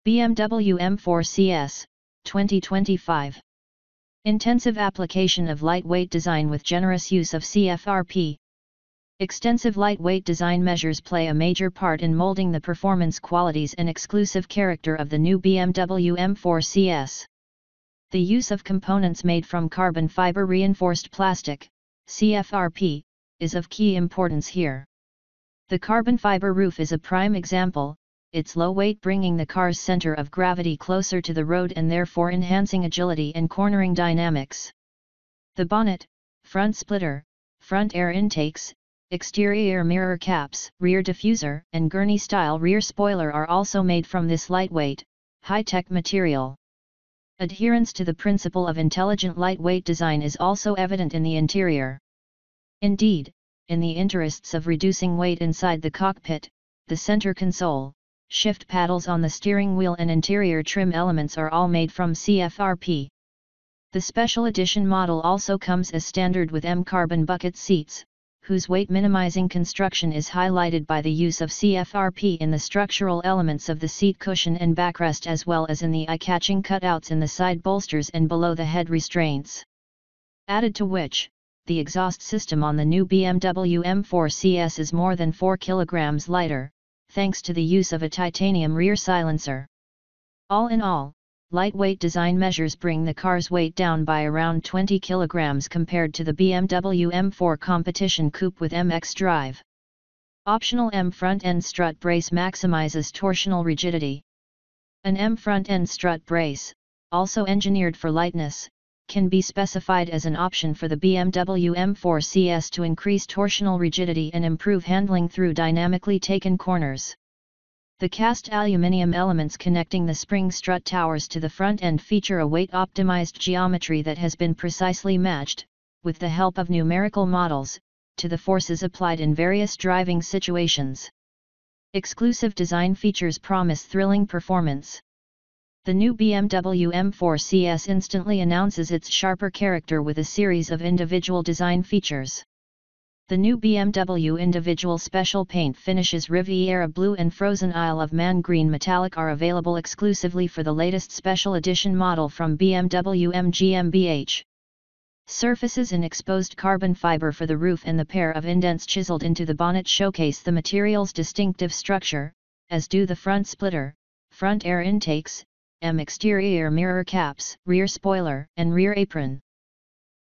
BMW M4 CS, 2025. Intensive application of lightweight design with generous use of CFRP. Extensive lightweight design measures play a major part in molding the performance qualities and exclusive character of the new BMW M4 CS. The use of components made from carbon fiber reinforced plastic, CFRP, is of key importance here. The carbon fiber roof is a prime example, its low weight bringing the car's center of gravity closer to the road and therefore enhancing agility and cornering dynamics. The bonnet, front splitter, front air intakes, exterior mirror caps, rear diffuser, and gurney-style rear spoiler are also made from this lightweight, high-tech material. Adherence to the principle of intelligent lightweight design is also evident in the interior. Indeed, in the interests of reducing weight inside the cockpit, the center console, shift paddles on the steering wheel and interior trim elements are all made from CFRP. The special edition model also comes as standard with M carbon bucket seats, whose weight minimizing construction is highlighted by the use of CFRP in the structural elements of the seat cushion and backrest as well as in the eye-catching cutouts in the side bolsters and below the head restraints. Added to which, the exhaust system on the new BMW M4 CS is more than 4 kg lighter, thanks to the use of a titanium rear silencer. All in all, lightweight design measures bring the car's weight down by around 20 kg compared to the BMW M4 competition coupe with xDrive. Optional M front-end strut brace maximizes torsional rigidity. An M front-end strut brace, also engineered for lightness, can be specified as an option for the BMW M4 CS to increase torsional rigidity and improve handling through dynamically taken corners. The cast aluminium elements connecting the spring strut towers to the front end feature a weight-optimized geometry that has been precisely matched, with the help of numerical models, to the forces applied in various driving situations. Exclusive design features promise thrilling performance. The new BMW M4 CS instantly announces its sharper character with a series of individual design features. The new BMW individual special paint finishes Riviera Blue and Frozen Isle of Man Green Metallic are available exclusively for the latest special edition model from BMW M GmbH. Surfaces in exposed carbon fiber for the roof and the pair of indents chiseled into the bonnet showcase the material's distinctive structure, as do the front splitter, front air intakes, M exterior mirror caps, rear spoiler, and rear apron.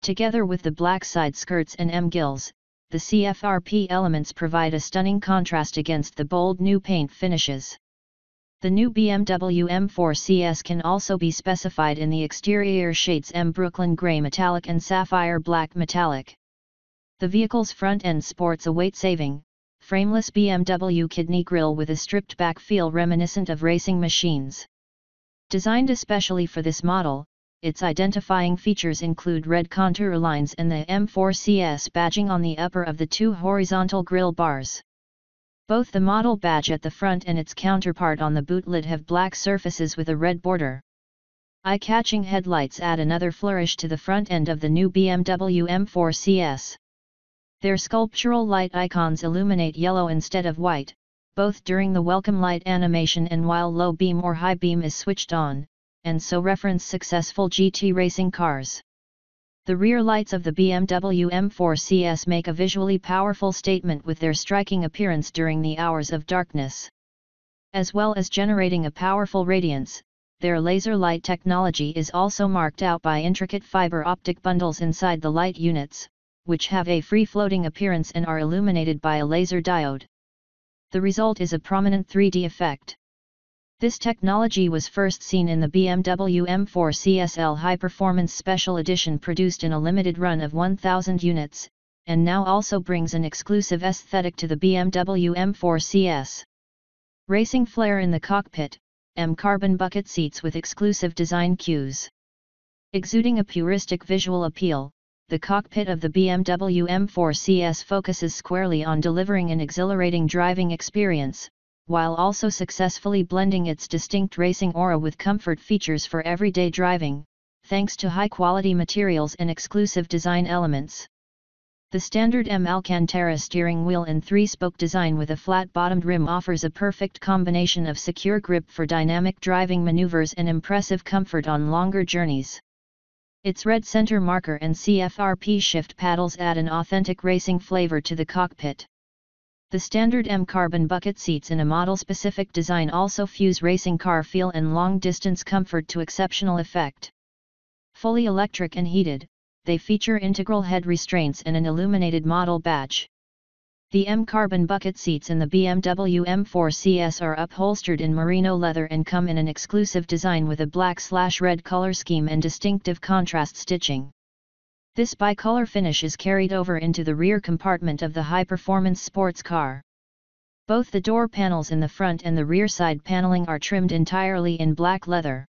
Together with the black side skirts and M gills, the CFRP elements provide a stunning contrast against the bold new paint finishes. The new BMW M4 CS can also be specified in the exterior shades M Brooklyn Gray Metallic and Sapphire Black Metallic. The vehicle's front end sports a weight-saving, frameless BMW kidney grille with a stripped-back feel reminiscent of racing machines. Designed especially for this model, its identifying features include red contour lines and the M4 CS badging on the upper of the two horizontal grille bars. Both the model badge at the front and its counterpart on the boot lid have black surfaces with a red border. Eye-catching headlights add another flourish to the front end of the new BMW M4 CS. Their sculptural light icons illuminate yellow instead of white, both during the welcome light animation and while low beam or high beam is switched on, and so reference successful GT racing cars. The rear lights of the BMW M4 CS make a visually powerful statement with their striking appearance during the hours of darkness. As well as generating a powerful radiance, their laser light technology is also marked out by intricate fiber optic bundles inside the light units, which have a free-floating appearance and are illuminated by a laser diode. The result is a prominent 3D effect. This technology was first seen in the BMW M4 CSL High Performance Special Edition produced in a limited run of 1,000 units, and now also brings an exclusive aesthetic to the BMW M4 CS. Racing flair in the cockpit, M carbon bucket seats with exclusive design cues. Exuding a puristic visual appeal, the cockpit of the BMW M4 CS focuses squarely on delivering an exhilarating driving experience, while also successfully blending its distinct racing aura with comfort features for everyday driving, thanks to high-quality materials and exclusive design elements. The standard M Alcantara steering wheel and 3-spoke design with a flat-bottomed rim offers a perfect combination of secure grip for dynamic driving maneuvers and impressive comfort on longer journeys. Its red center marker and CFRP shift paddles add an authentic racing flavor to the cockpit. The standard M carbon bucket seats in a model-specific design also fuse racing car feel and long-distance comfort to exceptional effect. Fully electric and heated, they feature integral head restraints and an illuminated model badge. The M carbon bucket seats in the BMW M4 CS are upholstered in merino leather and come in an exclusive design with a black/red color scheme and distinctive contrast stitching. This bicolor finish is carried over into the rear compartment of the high-performance sports car. Both the door panels in the front and the rear side paneling are trimmed entirely in black leather.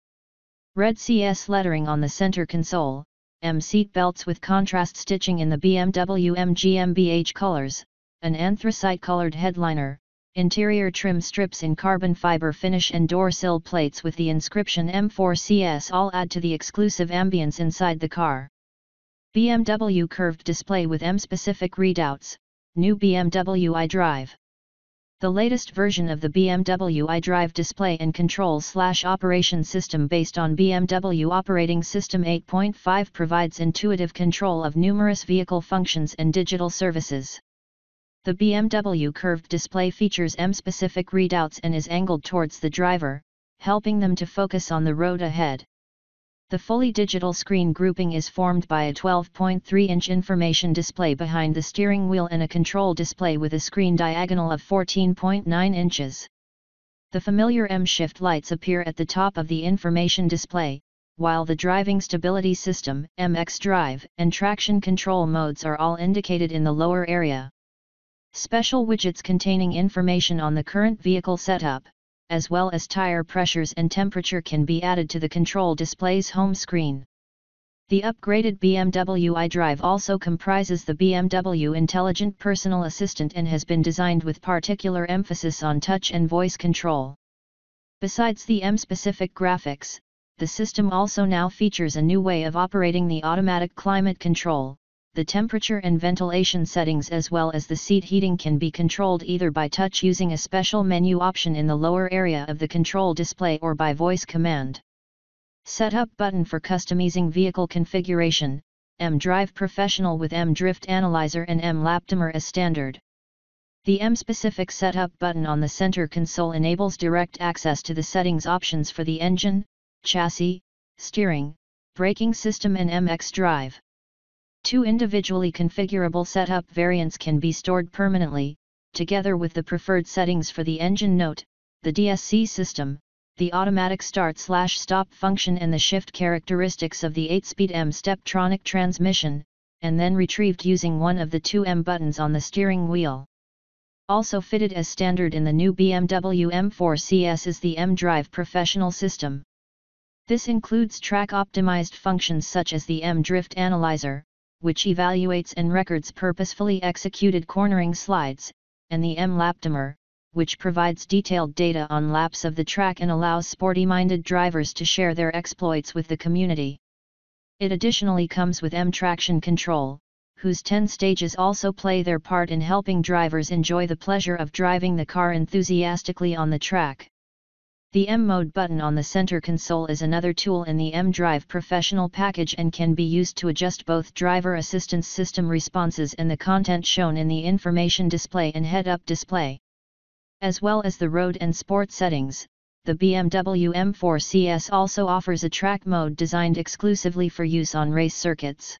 Red CS lettering on the center console, M seat belts with contrast stitching in the BMW M GmbH colors, an anthracite-colored headliner, interior trim strips in carbon fiber finish and door sill plates with the inscription M4 CS all add to the exclusive ambience inside the car. BMW curved display with M-specific readouts, new BMW iDrive. The latest version of the BMW iDrive display and control/operation system based on BMW operating system 8.5 provides intuitive control of numerous vehicle functions and digital services. The BMW curved display features M-specific readouts and is angled towards the driver, helping them to focus on the road ahead. The fully digital screen grouping is formed by a 12.3-inch information display behind the steering wheel and a control display with a screen diagonal of 14.9 inches. The familiar M-Shift lights appear at the top of the information display, while the driving stability system, xDrive, and traction control modes are all indicated in the lower area. Special widgets containing information on the current vehicle setup, as well as tire pressures and temperature, can be added to the control display's home screen. The upgraded BMW iDrive also comprises the BMW Intelligent Personal Assistant and has been designed with particular emphasis on touch and voice control. Besides the M-specific graphics, the system also now features a new way of operating the automatic climate control. The temperature and ventilation settings as well as the seat heating can be controlled either by touch using a special menu option in the lower area of the control display or by voice command. Setup button for customizing vehicle configuration, M-Drive Professional with M-Drift Analyzer and M-Laptimer as standard. The M-specific setup button on the center console enables direct access to the settings options for the engine, chassis, steering, braking system and xDrive. Two individually configurable setup variants can be stored permanently, together with the preferred settings for the engine note, the DSC system, the automatic start/stop function and the shift characteristics of the 8-speed M-Steptronic transmission, and then retrieved using one of the two M buttons on the steering wheel. Also fitted as standard in the new BMW M4 CS is the M-Drive Professional system. This includes track-optimized functions such as the M-Drift Analyzer, which evaluates and records purposefully executed cornering slides, and the M-Laptimer, which provides detailed data on laps of the track and allows sporty-minded drivers to share their exploits with the community. It additionally comes with M-Traction Control, whose 10 stages also play their part in helping drivers enjoy the pleasure of driving the car enthusiastically on the track. The M-Mode button on the center console is another tool in the M-Drive Professional package and can be used to adjust both driver assistance system responses and the content shown in the information display and head-up display. As well as the road and sport settings, the BMW M4 CS also offers a track mode designed exclusively for use on race circuits.